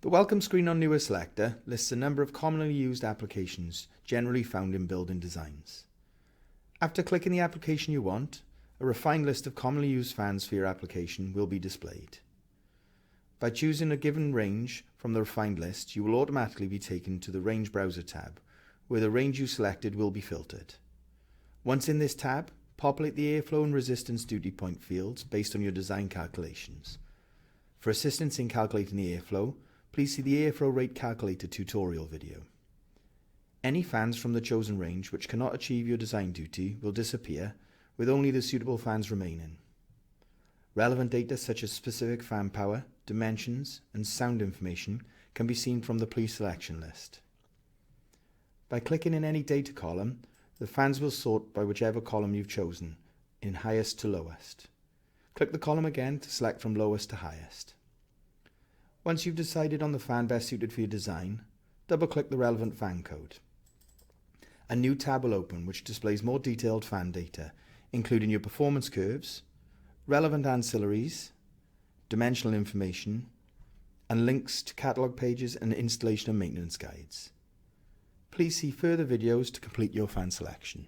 The welcome screen on Nuaire Selector lists a number of commonly used applications generally found in building designs. After clicking the application you want, a refined list of commonly used fans for your application will be displayed. By choosing a given range from the refined list, you will automatically be taken to the Range Browser tab, where the range you selected will be filtered. Once in this tab, populate the airflow and resistance duty point fields based on your design calculations. For assistance in calculating the airflow, please see the airflow rate calculator tutorial video. Any fans from the chosen range which cannot achieve your design duty will disappear, with only the suitable fans remaining. Relevant data such as specific fan power, dimensions, and sound information can be seen from the pre-selection list. By clicking in any data column, the fans will sort by whichever column you've chosen, in highest to lowest. Click the column again to select from lowest to highest. Once you've decided on the fan best suited for your design, double-click the relevant fan code. A new tab will open which displays more detailed fan data, including your performance curves, relevant ancillaries, dimensional information, and links to catalogue pages and installation and maintenance guides. Please see further videos to complete your fan selection.